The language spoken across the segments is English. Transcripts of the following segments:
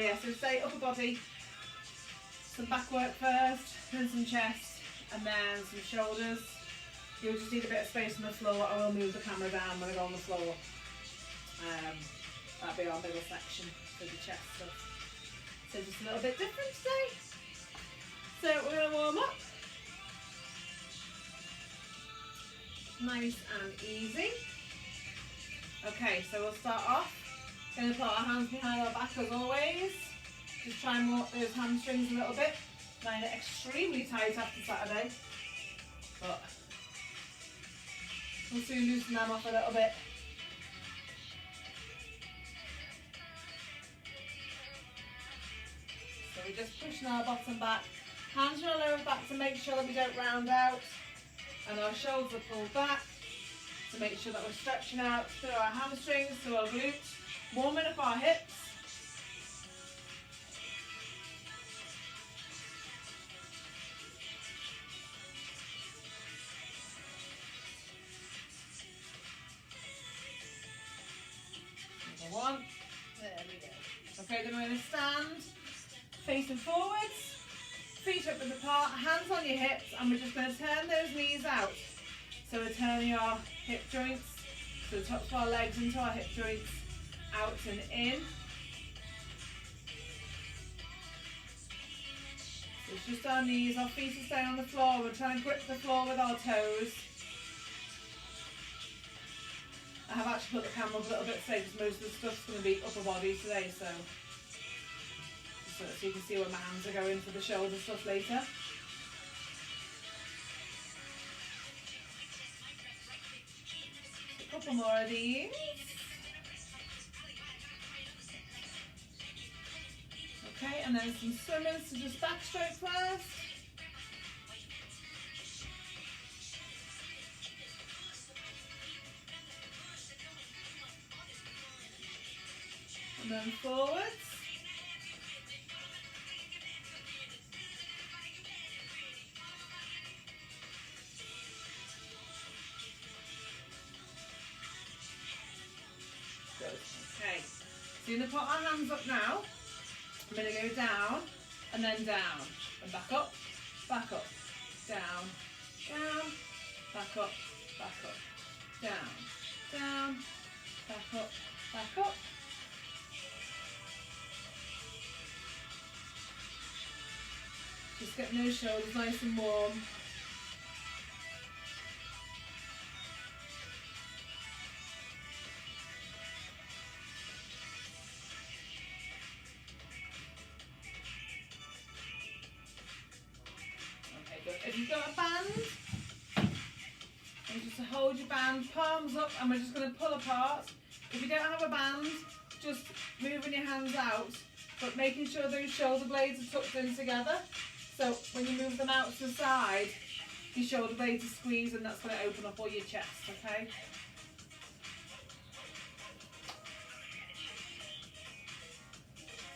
yeah, so stay upper body, some back work first, then some chest, and then some shoulders. You'll just need a bit of space on the floor. I will move the camera down when I go on the floor. That'll be our middle section for the chest stuff. So just a little bit different today. So we're going to warm up. Nice and easy. Okay, so we'll start off. Going to put our hands behind our back as always. Just try and walk those hamstrings a little bit. Mine are extremely tight after Saturday, but we'll soon loosen them off a little bit. So we're just pushing our bottom back. Hands on our lower back to make sure that we don't round out. And our shoulders are pulled back to make sure that we're stretching out through our hamstrings, through our glutes, warming up our hips. Number one. There we go. Okay, then we're going to stand facing forwards. Feet up and apart, hands on your hips, and we're just going to turn those knees out. So we're turning our hip joints, so the tops of our legs into our hip joints, out and in. So it's just our knees, our feet are staying on the floor. We're trying to grip the floor with our toes. I have actually put the camera up a little bit today because most of the stuff's going to be upper body today, so you can see where my hands are going for the shoulder stuff later. A couple more of these. Okay, and then some swimmers, so just backstroke first. And then forwards. Okay, so you're going to put our hands up now. I'm going to go down and then down and back up, down, down, back up, down, back up. Just getting those shoulders nice and warm. If you've got a band, and just to hold your band, palms up, and we're just going to pull apart. If you don't have a band, just moving your hands out, but making sure those shoulder blades are tucked in together. So when you move them out to the side, your shoulder blades are squeezed, and that's going to open up all your chest, okay?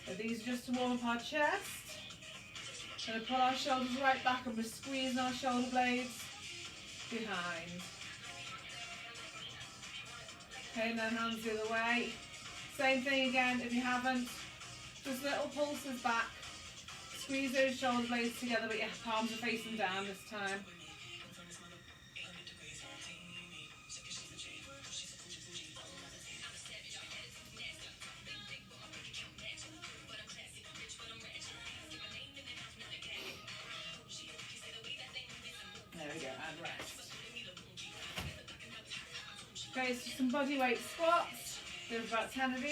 So these are just to warm up our chest. Going to pull our shoulders right back and we're squeezing our shoulder blades behind. Okay, and then hands the other way. Same thing again, if you haven't, just little pulses back. Squeeze those shoulder blades together, but your palms are facing down this time. There we go, and rest. Okay, so some body weight squats. Do about 10 of these.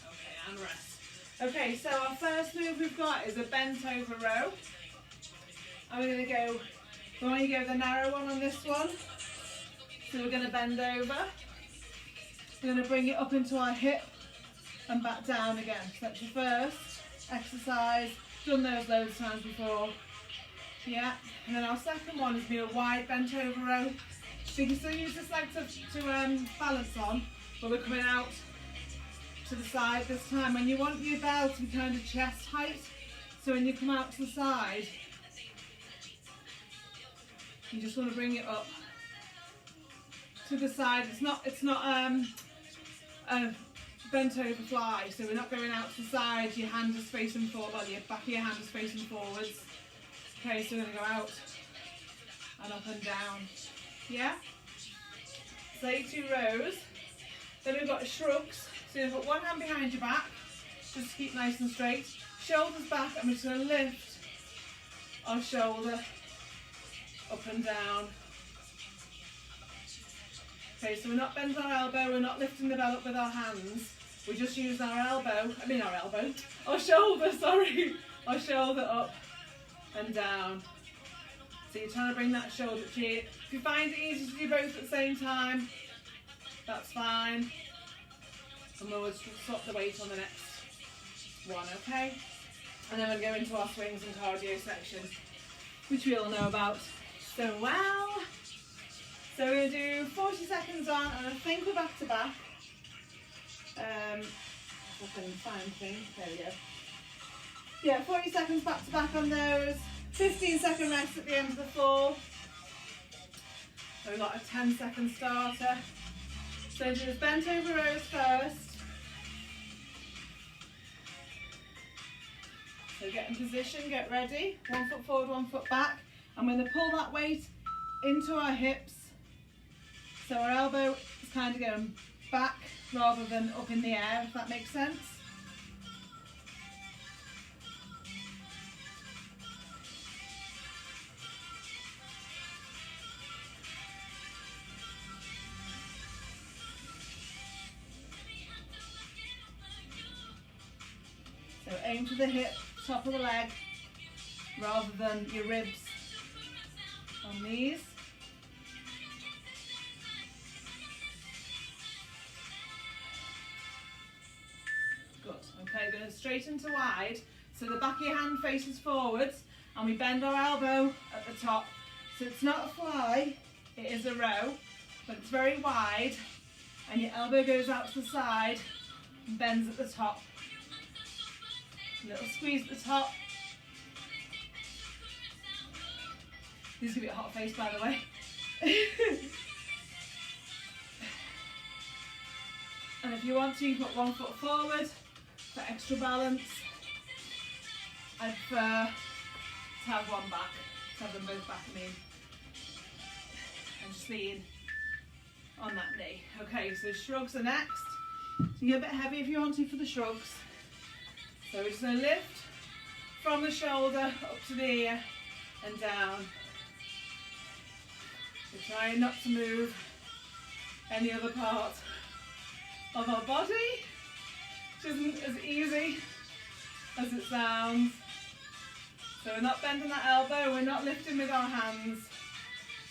Okay, and rest. Okay, so our first move we've got is a bent over row. And we're going to go, we want to go the narrow one on this one. So we're going to bend over. We're going to bring it up into our hip and back down again. So that's your first exercise. Done those loads of times before. Yeah. And then our second one is be a wide bent over row. So you can still use this leg to balance on, but we're coming out to the side this time. And you want your bell to be kind of chest height. So when you come out to the side, you just want to bring it up to the side. It's not a bent over fly, so we're not going out to the side. Your hand is facing forward, well, your back of your hand is facing forwards. Okay, so we're going to go out and up and down. Yeah? Say 2 rows. Then we've got shrugs. So you've got one hand behind your back, just to keep nice and straight. Shoulders back, and we're just going to lift our shoulder up and down. Okay, so we're not bending our elbow, we're not lifting the bell up with our hands. We're just using our shoulder, sorry. Our shoulder up and down. So you're trying to bring that shoulder to you. If you find it easy to do both at the same time, that's fine. And we'll swap the weight on the next one, okay? And then we'll go into our swings and cardio section, which we all know about so well. So we're going to do 40 seconds on, and I think we're back to back. If I can find things, there we go. Yeah, 40 seconds back to back on those. 15-second rest at the end of the floor. So we've got a 10-second starter. So do this bent over rows first. So get in position, get ready. 1 foot forward, 1 foot back. I'm going to pull that weight into our hips. So our elbow is kind of going back rather than up in the air, if that makes sense. So aim to the hip, top of the leg, rather than your ribs on these. Good. Okay, going to straighten to wide. So the back of your hand faces forwards, and we bend our elbow at the top. So it's not a fly, it is a row, but it's very wide, and your elbow goes out to the side and bends at the top. Little squeeze at the top. This is going to be a hot face, by the way. And if you want to, you can put 1 foot forward for extra balance. I prefer to have one back, to have them both back, I mean. And just lean on that knee. Okay, so shrugs are next. So you get a bit heavy if you want to for the shrugs. So we're just going to lift from the shoulder up to the ear and down. We're trying not to move any other part of our body, which isn't as easy as it sounds. So we're not bending that elbow, we're not lifting with our hands,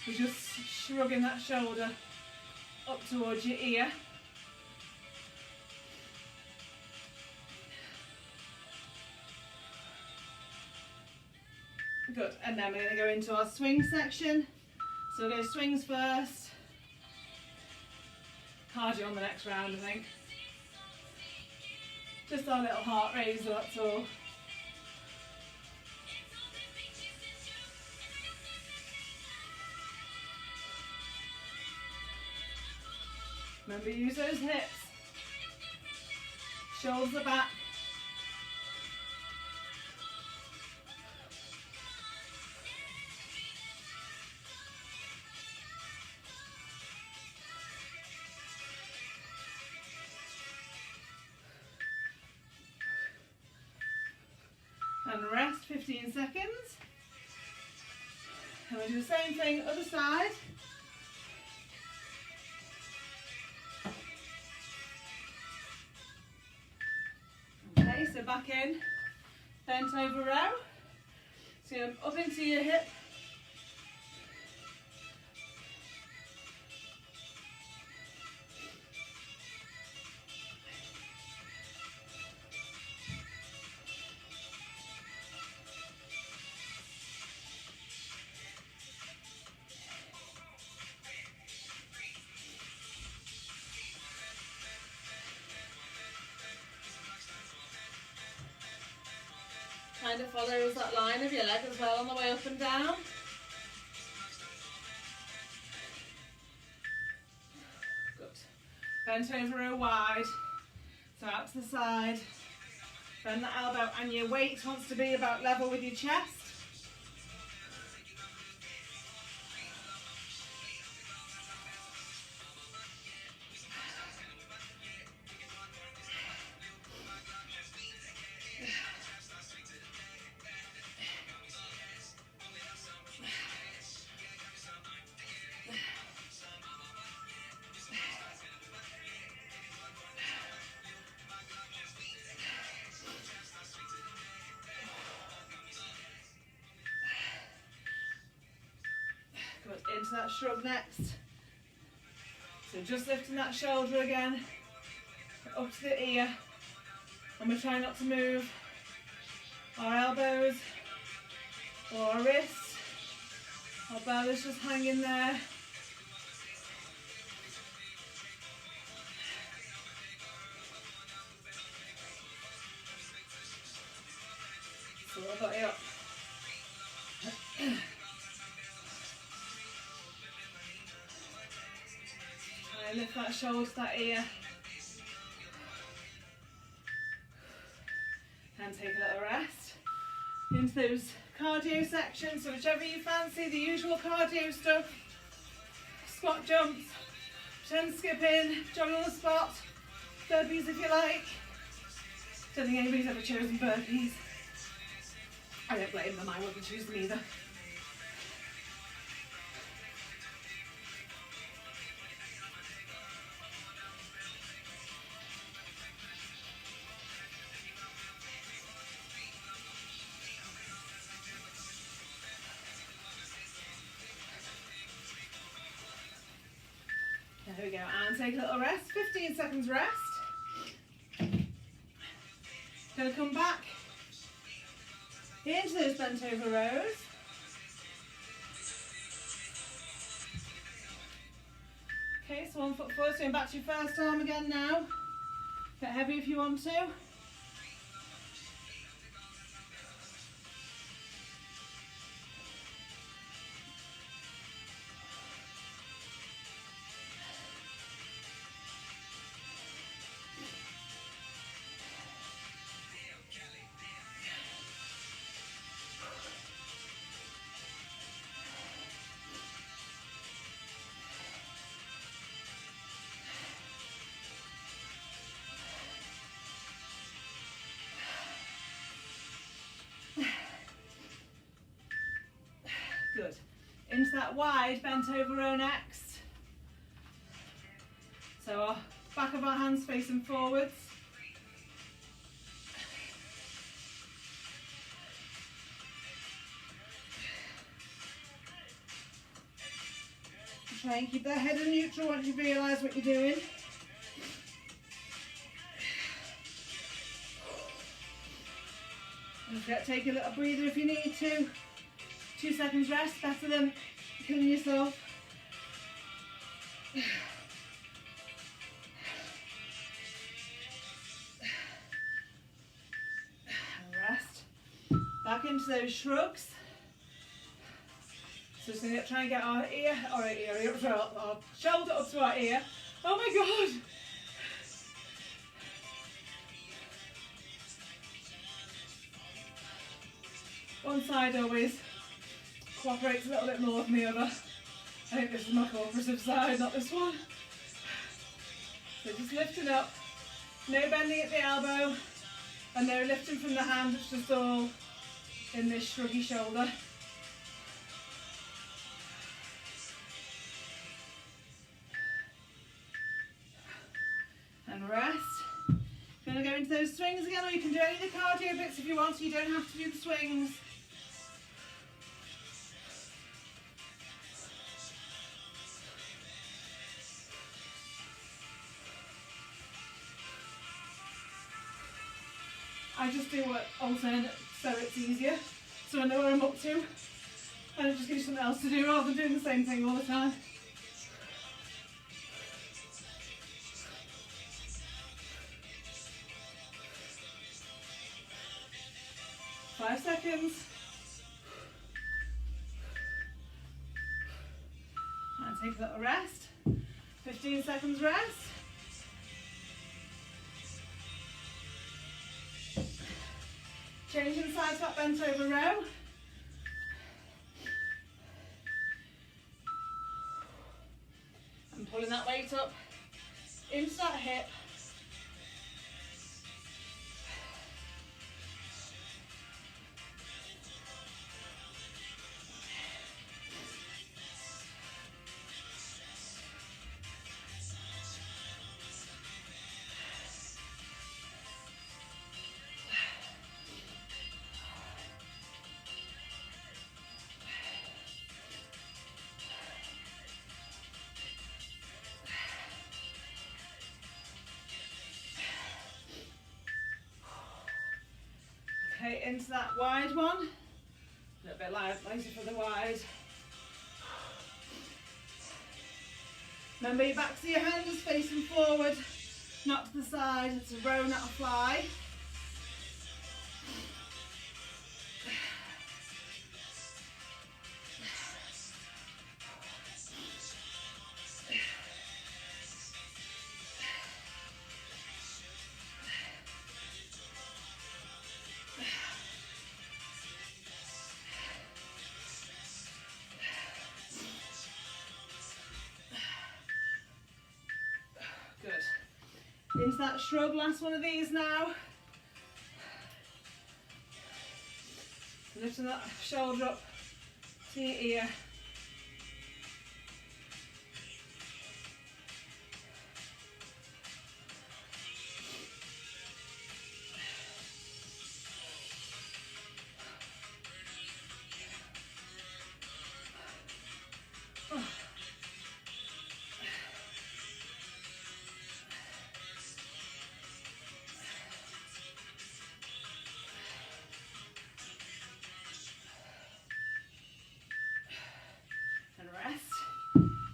we're just shrugging that shoulder up towards your ear. Good, and then we're going to go into our swing section. So we'll go swings first. Cardio on the next round, I think. Just our little heart raiser, that's all. Remember, use those hips. Shoulders are back. And rest 15 seconds. And we'll do the same thing, other side. Okay, so back in, bent over row. So you're up into your hip. kind of follows that line of your leg as well on the way up and down. Good. Bent over row wide. So out to the side. Bend the elbow and your weight wants to be about level with your chest. Into that shrug next. So just lifting that shoulder again, up to the ear, and we're trying not to move our elbows or our wrists. Our belly's just hanging there. So I've got it up. Lift that shoulder to that ear. And take a little rest. Into those cardio sections, so whichever you fancy, the usual cardio stuff. Squat jumps, pretend skipping, jogging on the spot, burpees if you like. Don't think anybody's ever chosen burpees. I don't blame them, I wouldn't choose them either. There we go, and take a little rest, 15 seconds rest. Gonna come back into those bent over rows. Okay, so 1 foot forward, so back to your first arm again now. Get heavy if you want to. Good. Into that wide bent over row next. So our back of our hands facing forwards. Try and keep that head in neutral once you realise what you're doing. Don't forget to take a little breather if you need to. 2 seconds rest, better than killing yourself. And rest. Back into those shrugs. So just going to try and get our ear, or our shoulder up to our ear. Oh my god! One side always cooperates a little bit more than the other. I think this is my cooperative side, not this one. So just lifting up, no bending at the elbow, and no lifting from the hand, it's just all in this shruggy shoulder. And rest. You're going to go into those swings again, or you can do any of the cardio bits if you want, so you don't have to do the swings. I just do what alternate so it's easier, so I know where I'm up to, and it just gives you something else to do rather than doing the same thing all the time. seconds. And take a little rest. 15 seconds rest. Changing sides to that bent over row. And pulling that weight up into that hip. Okay, into that wide one. A little bit lighter for the wide. Remember your backs of your hands facing forward, not to the side. It's a row, not a fly. Into that shrug, last one of these now. Lifting that shoulder up to your ear.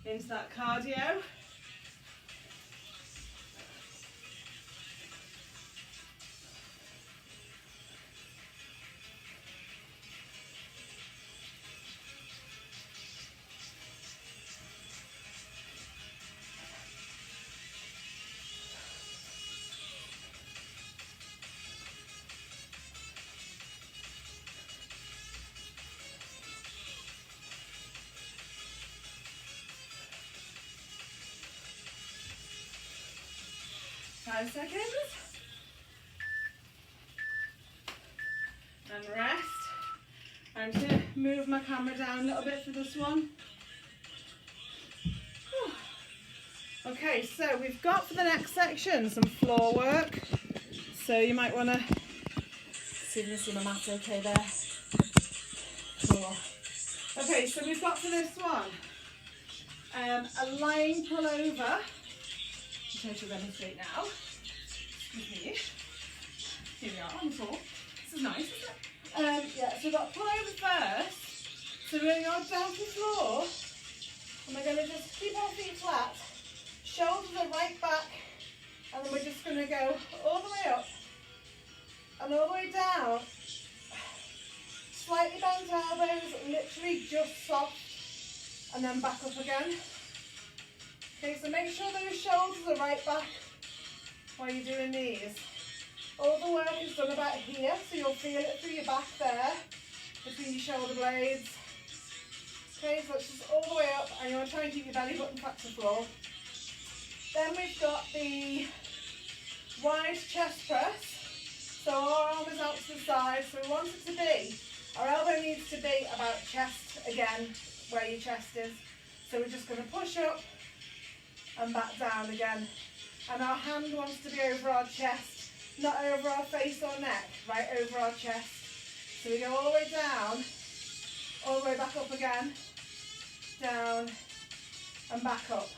Into that cardio. Five seconds. And rest. I'm going to move my camera down a little bit for this one. Okay, so we've got for the next section some floor work. So you might want to see if you see my mat okay there. Cool. Okay, so we've got for this one a lying pullover. I'll show you demonstrate now. Excuse me. Here we are on the floor. This is nice, isn't it? Yeah, so we've got pull over first. So we're going to go down to the floor. And we're going to just keep our feet flat. Shoulders are right back. And then we're just going to go all the way up. And all the way down. Slightly bent elbows, literally just soft. And then back up again. Okay, so make sure those shoulders are right back while you're doing these. All the work is done about here, so you'll feel it through your back there, between your shoulder blades. Okay, so it's just all the way up, and you want to try and keep your belly button flat to the floor. Then we've got the wide chest press. So our arm is out to the side, so we want it to be, our elbow needs to be about chest again, where your chest is. So we're just going to push up and back down again. And our hand wants to be over our chest, not over our face or neck, right over our chest. So we go all the way down, all the way back up again, down and back up.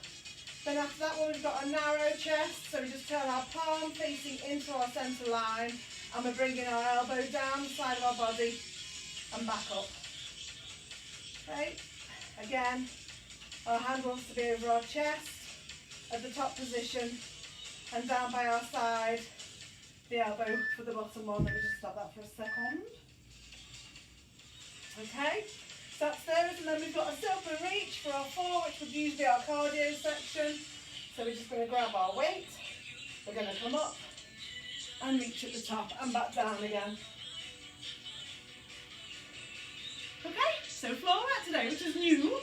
Then after that one we've got a narrow chest, so we just turn our palm facing into our centre line and we're bringing our elbow down the side of our body and back up. Okay, again, our hand wants to be over our chest at the top position and down by our side, the elbow for the bottom one. Let me just stop that for a second. Okay, so that's those, and then we've got a sit up and reach for our 4, which would usually be our cardio section. So we're just going to grab our weight, we're going to come up and reach at the top and back down again. Okay, so floor work today, which is new.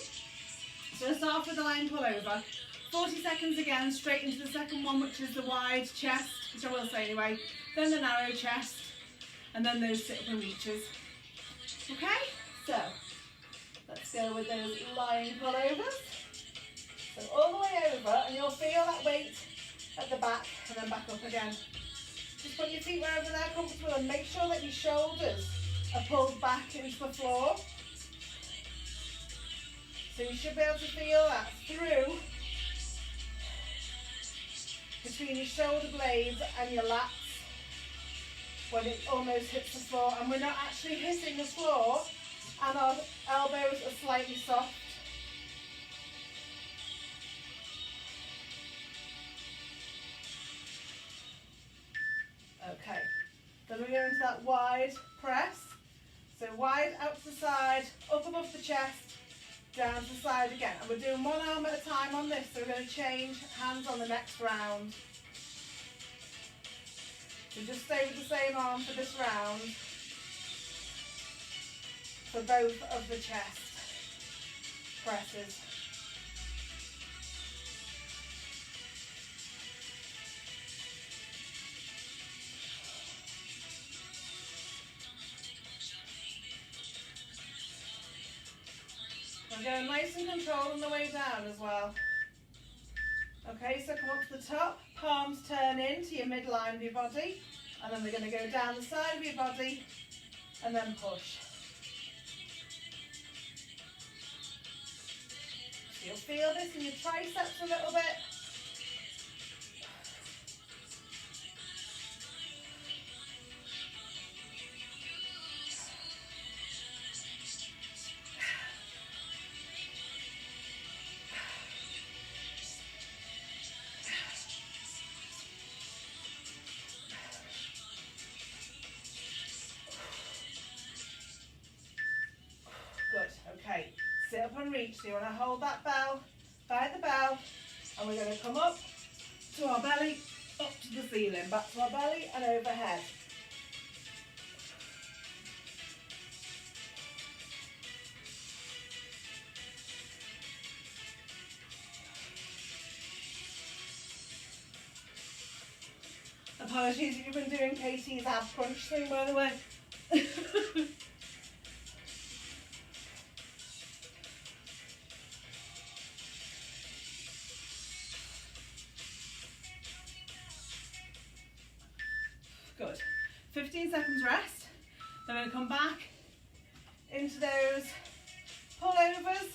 So we'll start off with the line pull over. 40 seconds again, straight into the second one, which is the wide chest, which I will say anyway, then the narrow chest, and then those sit up and reaches. Okay, so let's go with those lying pull overs. So all the way over, and you'll feel that weight at the back and then back up again. Just put your feet wherever they're comfortable and make sure that your shoulders are pulled back into the floor. So you should be able to feel that through between your shoulder blades and your lats when it almost hits the floor, and we're not actually hitting the floor and our elbows are slightly soft. Okay, then we go into that wide press. So wide out to the side, up above the chest, down to the side again. And we're doing one arm at a time on this, so we're going to change hands on the next round. So just stay with the same arm for this round, for both of the chest presses. We're going nice and controlled on the way down as well. Okay, so come up to the top, palms turn into your midline of your body, and then we're going to go down the side of your body and then push. So you'll feel this in your triceps a little bit. Okay, sit up and reach. So you want to hold that bell by the bell, and we're going to come up to our belly, up to the ceiling, back to our belly and overhead. Apologies if you've been doing Katie's ab crunch thing, by the way. Good. 15 seconds rest. Then we're going to come back into those pullovers.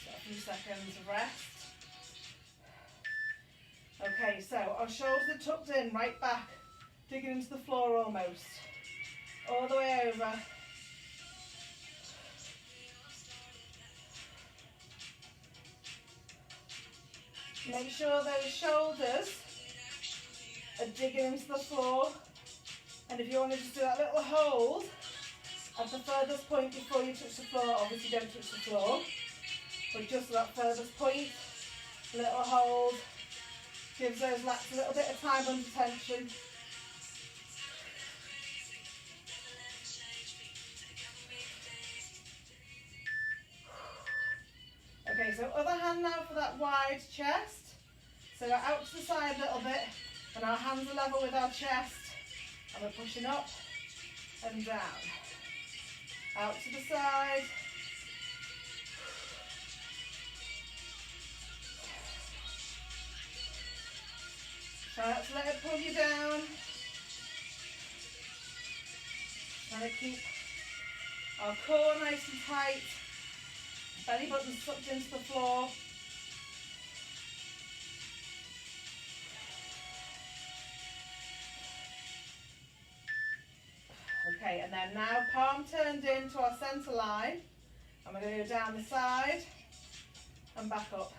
So a few seconds of rest. Okay, so our shoulders are tucked in, right back, digging into the floor almost. All the way over. Make sure those shoulders are digging into the floor. And if you want to just do that little hold at the furthest point before you touch the floor, obviously don't touch the floor, but just that furthest point, little hold, gives those lats a little bit of time under tension. Okay, so other hand now for that wide chest. So we're out to the side a little bit, and our hands are level with our chest, and we're pushing up and down. Out to the side. Try not to let it pull you down. Trying to keep our core nice and tight. Belly button sucked into the floor. Okay, and then now palm turned into our centre line. And we're going to go down the side and back up.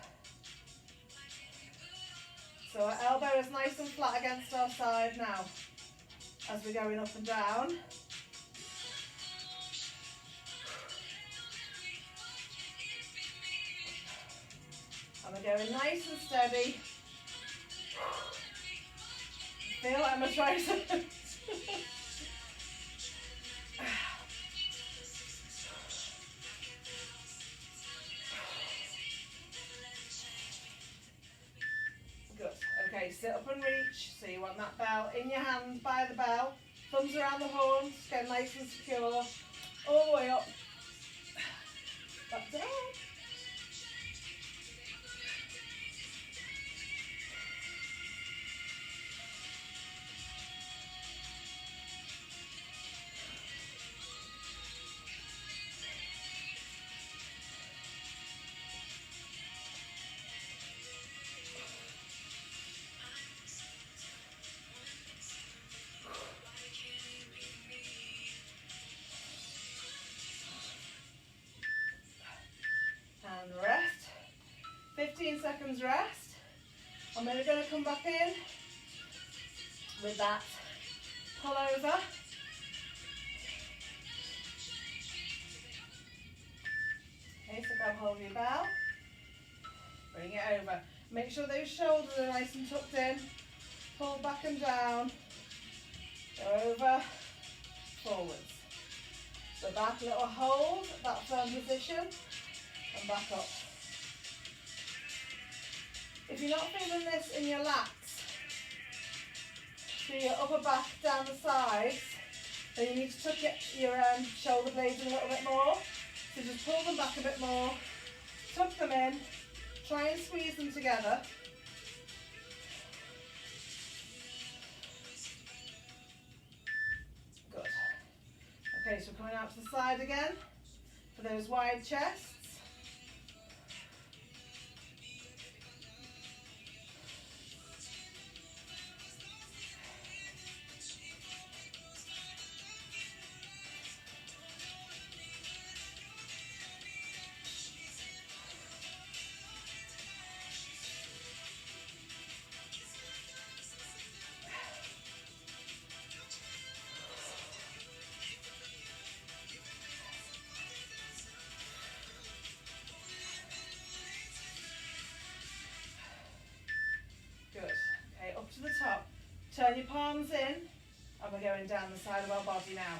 So our elbow is nice and flat against our side now. as we're going up and down. And we're going nice and steady. Feel like my triceps. Good. Okay, sit up and reach. So you want that bell in your hand by the bell. Thumbs around the horns, get nice and secure. All the way up. Back down. And rest. 15 seconds rest. And then we're going to come back in with that pull over. Okay, so grab hold of your bell. Bring it over. Make sure those shoulders are nice and tucked in. Pull back and down. Go over, forwards. So back, little hold, that firm position. And back up. If you're not feeling this in your lats, so your upper back down the sides, then you need to tuck your shoulder blades in a little bit more. So just pull them back a bit more, tuck them in, try and squeeze them together. Good. Okay, so coming out to the side again for those wide chests. To the top, turn your palms in, and we're going down the side of our body now.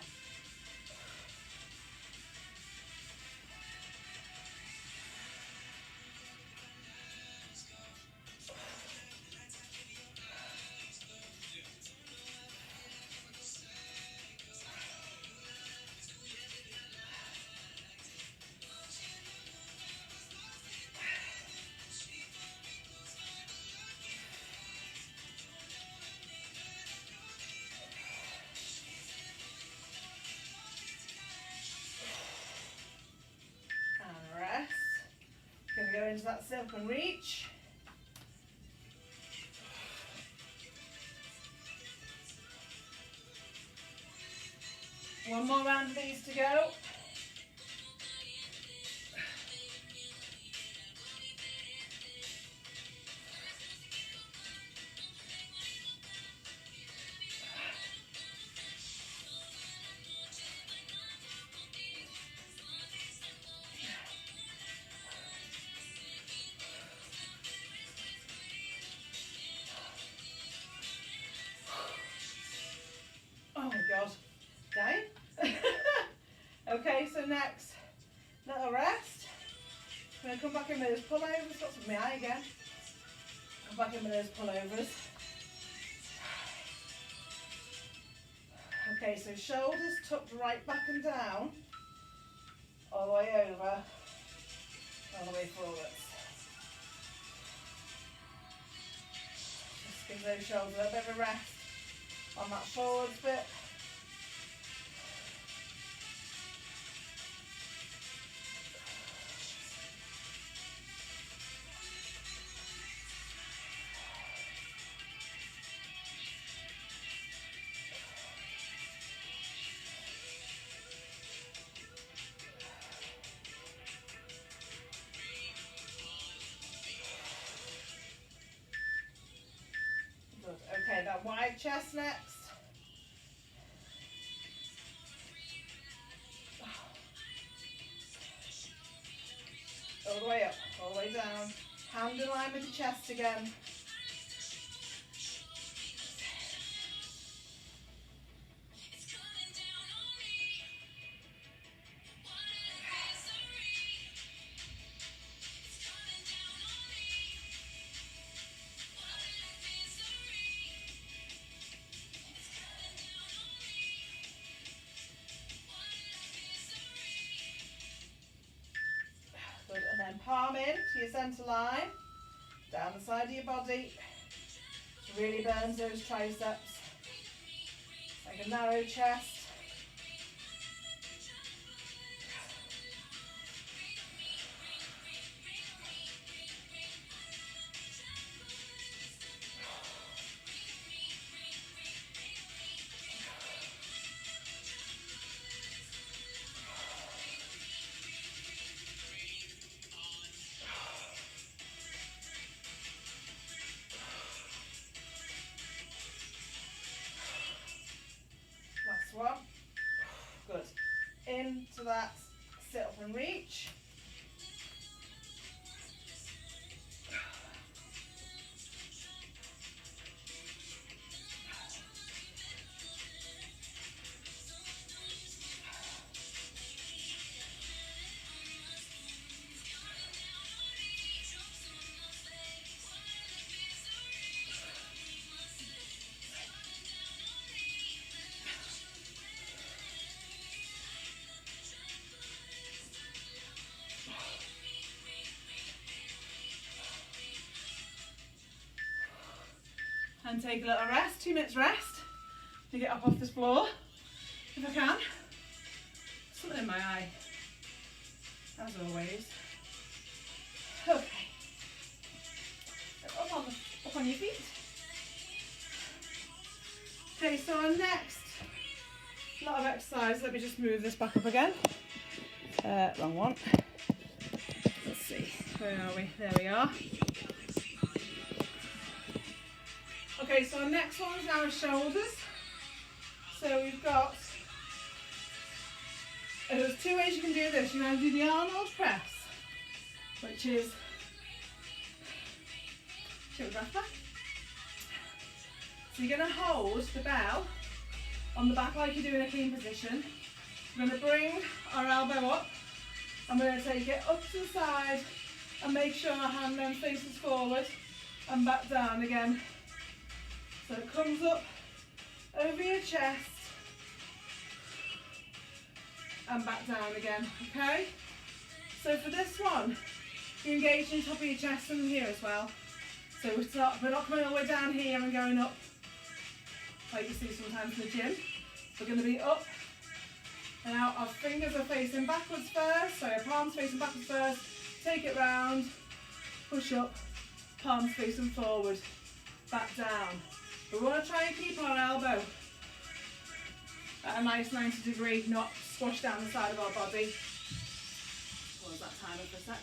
Going to go into that silk and reach. One more round of these to go. Oh my God, dying. Okay, so next, little rest. I'm going to come back in with those pullovers. Got some in my eye again. Come back in with those pullovers. Okay, so shoulders tucked right back and down, all the way over, all the way forwards. Just give those shoulders a bit of a rest on that forwards bit. Good. Okay, that wide chest next. all the way up, all the way down. Hand in line with the chest again. Good, and then palm in to your centre line, down the side of your body. It really burns those triceps. Like a narrow chest. Last one. Good. Into that sit up and reach. And take a little rest, 2 minutes rest to get up off this floor, if I can. Something in my eye, as always. Okay, so up on your feet. Okay, so our next lot of exercise, let me just move this back up again. Wrong one. Let's see, where are we? There we are. Okay, so our next one is our shoulders. So we've got, there's 2 ways you can do this. You can do the Arnold Press, which is, show the breath back. So you're going to hold the bell on the back like you do in a clean position. We're going to bring our elbow up and we're going to take it up to the side and make sure our hand then faces forward and back down again. So it comes up over your chest and back down again, okay? So for this one, you're engaging the top of your chest and here as well. So we're not coming all the way down here and going up like you see sometimes in the gym. We're going to be up and out. Our fingers are facing backwards first, so our palms facing backwards first. Take it round, push up, palms facing forward, back down. We want to try and keep our elbow at a nice 90 degree, not squash down the side of our body. What was that timer for a sec?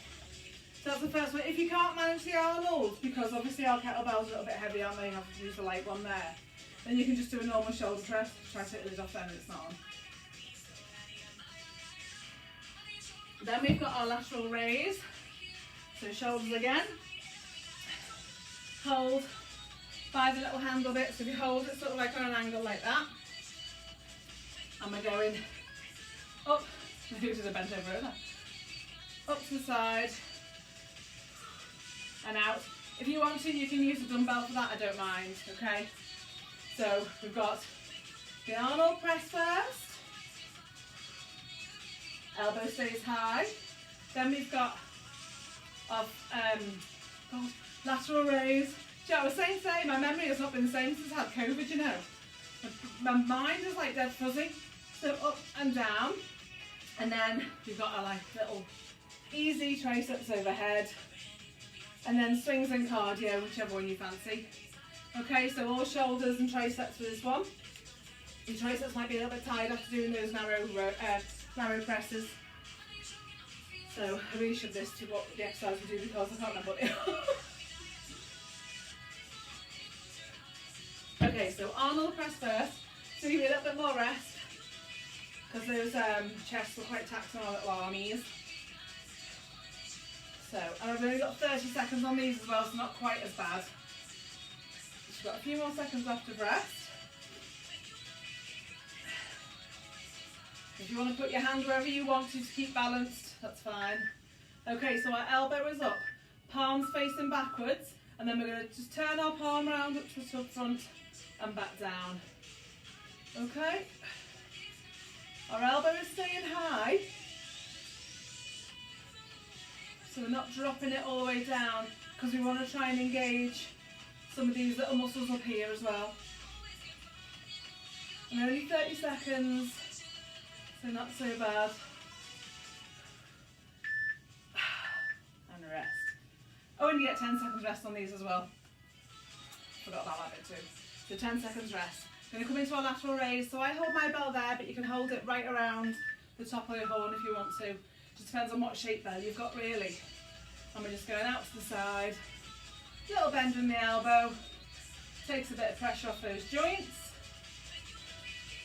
So that's the first one. If you can't manage the Arnold, because obviously our kettlebell's a little bit heavy, aren't they? You have to use the light one there. Then you can just do a normal shoulder press. Try to take the lid off then, it's not on. Then we've got our lateral raise. So shoulders again. Hold by the little handle bit. So if you hold it sort of like on an angle like that. And we're going up. This is a bent over there. Up to the side. And out. If you want to, you can use a dumbbell for that, I don't mind, okay? So we've got the Arnold Press first. Elbow stays high. Then we've got our lateral raise. Do you know, I was saying today, my memory has not been the same since I had COVID, you know. My mind is like dead fuzzy. So up and down. And then we've got our like little easy triceps overhead. And then swings and cardio, whichever one you fancy. Okay, so all shoulders and triceps for this one. Your triceps might be a little bit tired after doing those narrow presses. So I really should list to what the exercise we do because I can't remember what they are. Okay, so Arnold Press first. So give me a little bit more rest because those chests were quite taxing on our little armies. So, and I've only got 30 seconds on these as well, so not quite as bad. Just got a few more seconds left of rest. If you want to put your hand wherever you want to keep balanced, that's fine. Okay, so our elbow is up, palms facing backwards, and then we're going to just turn our palm around up to the front and back down. Okay? Our elbow is staying high, so we're not dropping it all the way down, because we want to try and engage some of these little muscles up here as well. And only 30 seconds, so not so bad. And rest. Oh, and you get 10 seconds rest on these as well. Forgot about that bit too. So 10 seconds rest. Going to come into our lateral raise. So I hold my bell there, but you can hold it right around the top of your horn if you want to. Just depends on what shape bell you've got really. And we're just going out to the side. Little bend in the elbow. Takes a bit of pressure off those joints.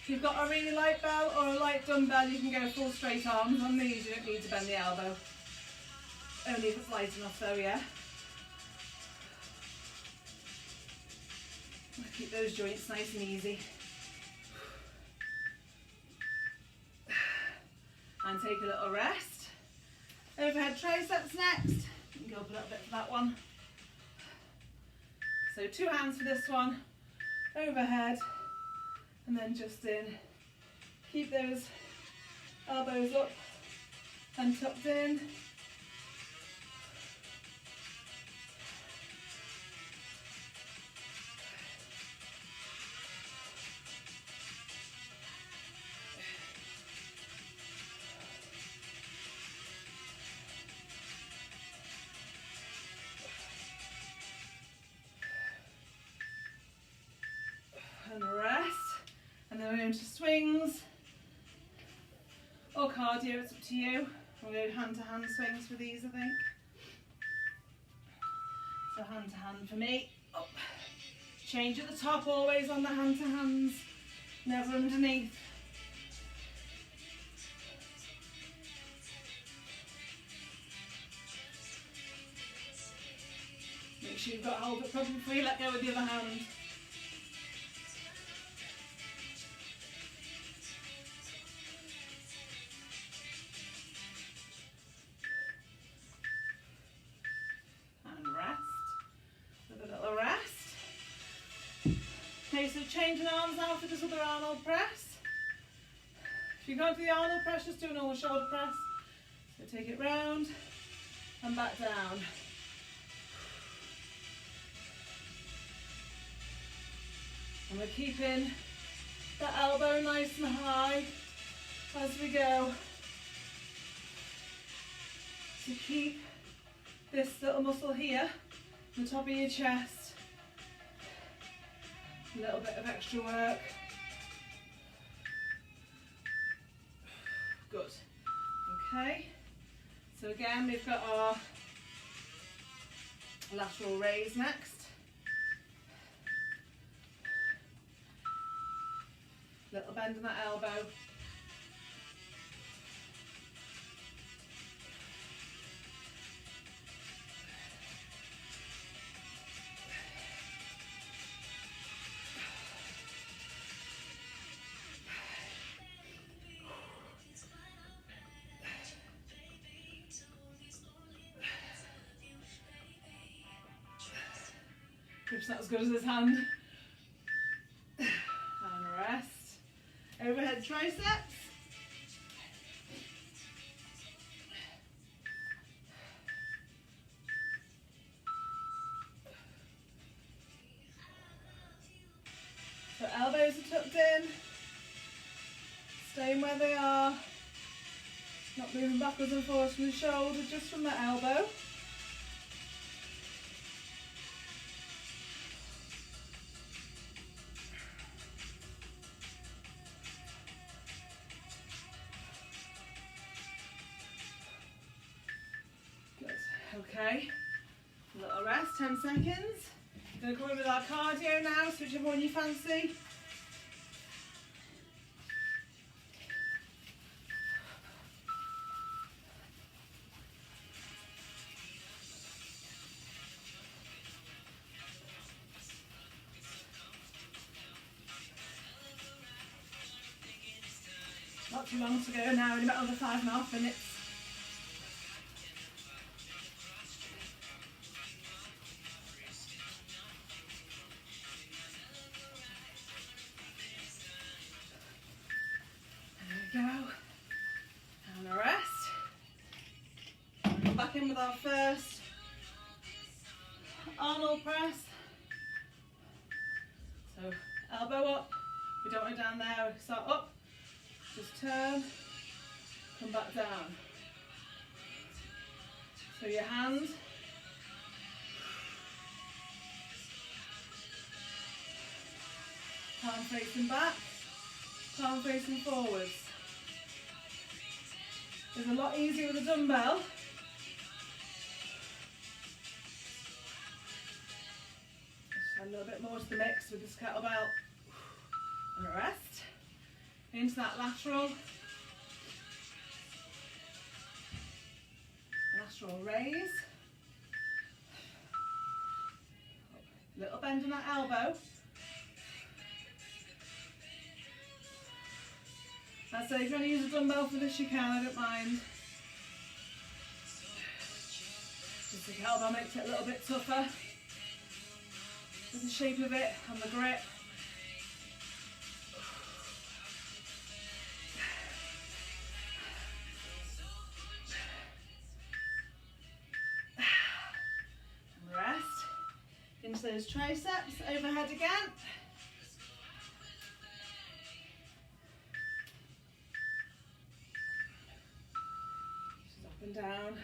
If you've got a really light bell or a light dumbbell, you can go full straight arms. On these, you don't need to bend the elbow. Only if it's light enough though, yeah. Keep those joints nice and easy. And take a little rest. Overhead triceps next. You can go up a little bit for that one. So 2 hands for this one. Overhead. And then just in. Keep those elbows up and tucked in. And rest, and then we're going to swings or cardio, it's up to you. We'll go hand to hand swings for these, I think. So hand to hand for me. Up. Change at the top, always on the hand to hands, never underneath. Make sure you've got hold it properly before you let go with the other hand. Okay, so changing arms now for this other Arnold press. If you can't do the Arnold press, just do a normal shoulder press. So take it round and back down. And we're keeping the elbow nice and high as we go. So keep this little muscle here, on the top of your chest. A little bit of extra work. Good. Okay. So again, we've got our lateral raise next. Little bend in that elbow. Grip's not as good as his hand. And rest. Overhead triceps. So elbows are tucked in. Staying where they are. Not moving backwards and forwards from the shoulder, just from the elbow. Okay, little rest, 10 seconds. Going to come in with our cardio now, so whichever one you fancy. too long to go now, in about another 5.5 minutes. There we go. And a rest. Come back in with our first Arnold press. So elbow up, we don't want it down there, we start up, just turn, come back down. So your hand, palm facing back, palm facing forwards. It's a lot easier with a dumbbell. Just add a little bit more to the mix with this kettlebell. And rest. Into that lateral raise. Little bend on that elbow. I'd say if you want to use a dumbbell for this, you can, I don't mind. Just the kettlebell makes it a little bit tougher with the shape of it and the grip. And rest. Into those triceps, overhead again. Up and down.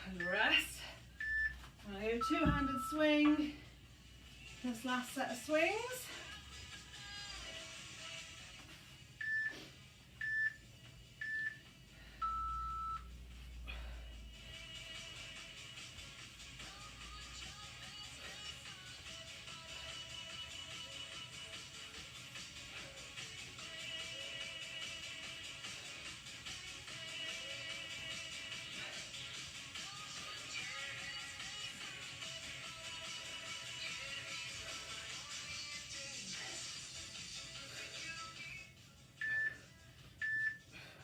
And rest. Now your two-handed swing. This last set of swings.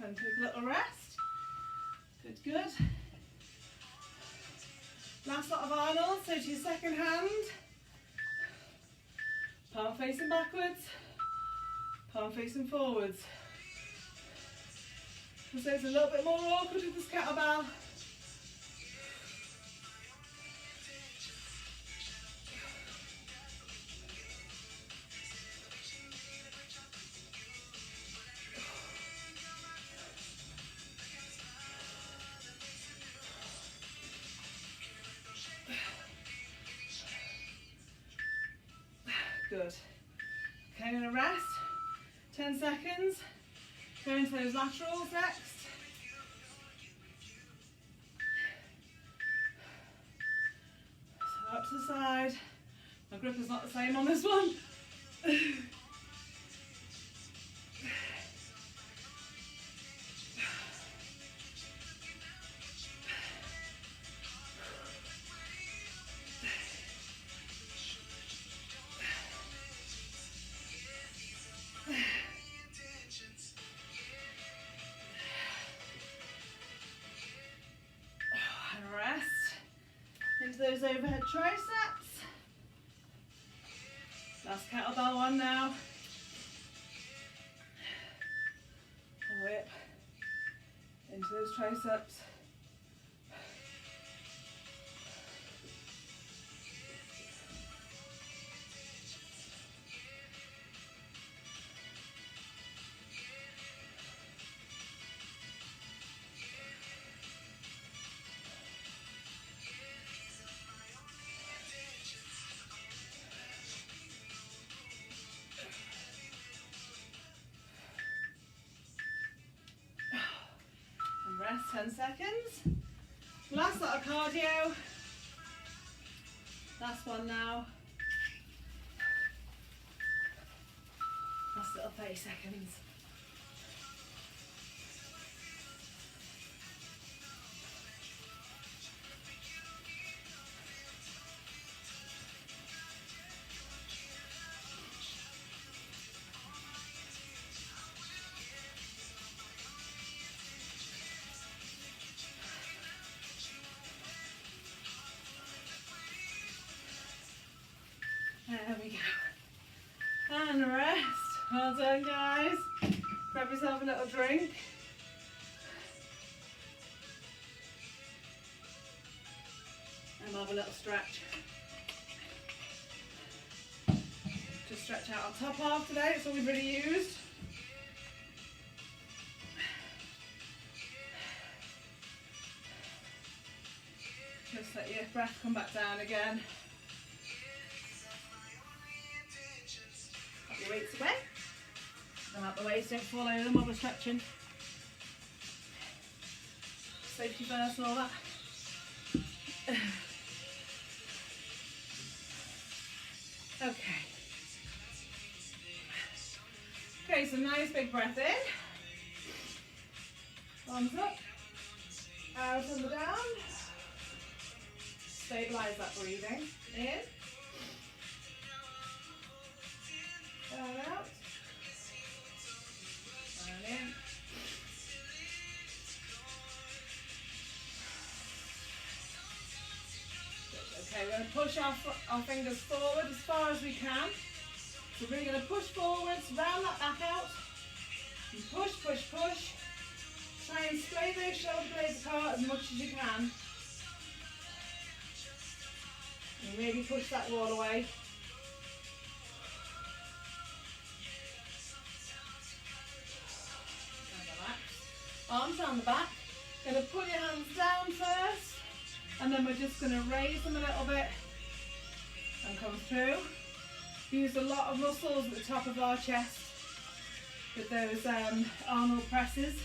And take a little rest. Good, good. Last lot of Arnold, so to your second hand. Palm facing backwards, palm facing forwards. So it's a little bit more awkward with this kettlebell. Good. Okay, I'm going to rest. 10 seconds. Go into those laterals next. So up to the side. My grip is not the same on this one. Into those overhead triceps. Last kettlebell one now. All the way up into those triceps. Rest 10 seconds. Last lot of cardio. Last one now. Last little 30 seconds. There we go. And rest. Well done, guys. Grab yourself a little drink. And have a little stretch. Just stretch out our top half today. It's all we've really used. Just let your breath come back down again. Your weights away. Them out the waist, don't fall over them while we're stretching. Safety first and all that. Okay. Okay, so nice big breath in. Arms up. Out and down. Stabilise that breathing. In. And out. And in. Okay, we're going to push our fingers forward as far as we can. So we're really going to push forwards, round that back out. And push, push, push. Try and splay those shoulder blades apart as much as you can. And really push that wall away. Arms down the back. Going to pull your hands down first, and then we're just going to raise them a little bit and come through. Use a lot of muscles at the top of our chest with those Arnold Presses.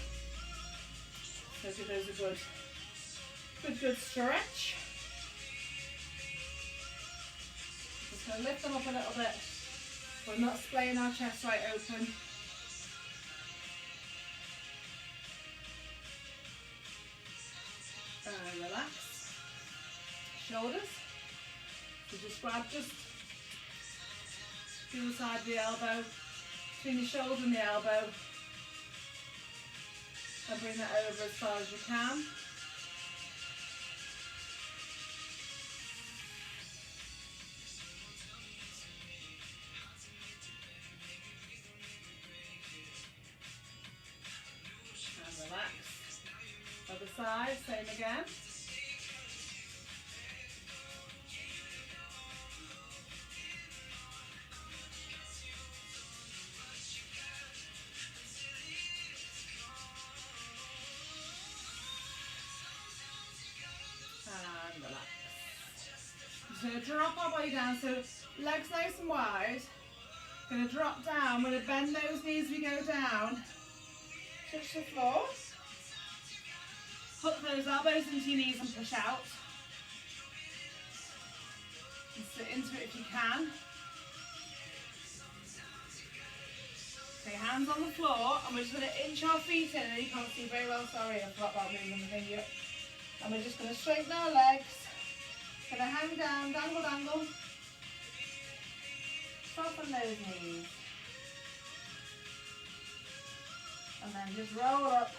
So give those a good stretch. Just going to lift them up a little bit. We're not splaying our chest right open. Relax. Shoulders. So just grab just to the side of the elbow, between your shoulder and the elbow, and bring that over as far as you can. And relax. Other side, same again. And relax. Just going to drop our body down, so legs nice and wide. Going to drop down, we're going to bend those knees as we go down. Touch the floor. Hook those elbows into your knees and push out. And sit into it if you can. Okay, hands on the floor, and we're just going to inch our feet in. You can't see very well, sorry, I forgot about moving the thing yet. And we're just going to straighten our legs. Going to hang down, dangle, dangle. Soften those knees. And then just roll up.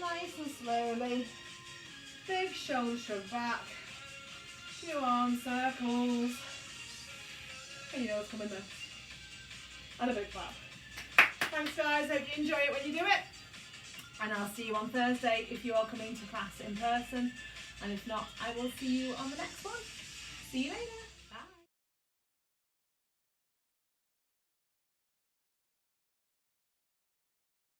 Nice and slowly. Big shoulder shrug back. Few arm circles. And you know what's coming next. And a big clap. Thanks guys, hope you enjoy it when you do it. And I'll see you on Thursday if you are coming to class in person. And if not, I will see you on the next one. See you later.